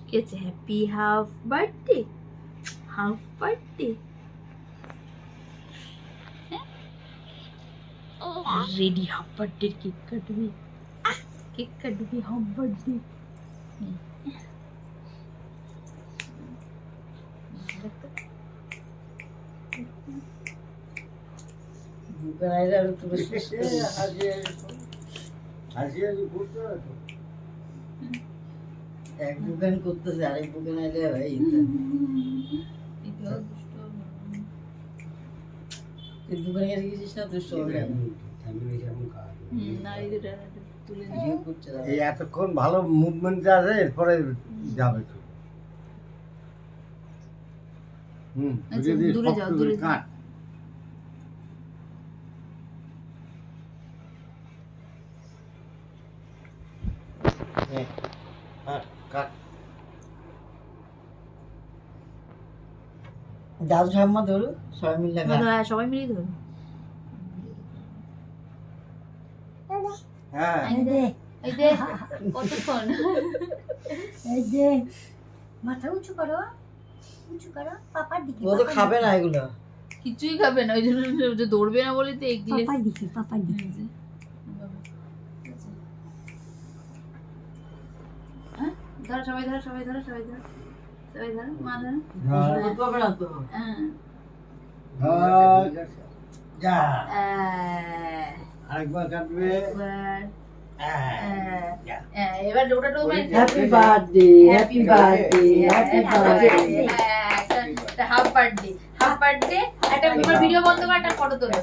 কি আছে? Happy half birthday, half birthday. Ready, half birthday cake কাটবি, কেক কাটবি হাফ বার্থডে। এক দোকান করতেছে আরেক দোকান আইলে ভাই দোকানে গেছে গেছিস না দুষ্ট এই এতক্ষণ ভালো মুভমেন্ট আছে, এরপরে যাবে তো। দূরে যাও, দূরে যাও। কাট। কাট। দাদু ঠাম্মা ধরো সবাই মিলে সবাই মিলেই ধরো। হ্যাঁ এই যে কতক্ষণ, এই যে মাথা উঁচু করো, উঁচু করো পাপার দিকে। ও তো খাবে না এগুলো, কিছুই খাবে না, ওই জন্য যে দৌড়বে না বলে তো এগিয়ে পাপার দিকে, পাপার দিকে। ধরো সবাই, ধরো সবাই, ধরো সবাই, ধরো সবাই, ধরো মা ধরো। করবে না তো যা আরেকবার কাটবে। এবার ওটা তো happy birthday, happy birthday, happy birthday. Half birthday, half birthday. একটা ভিডিও বন্ধ করে একটা ফটো তোলো।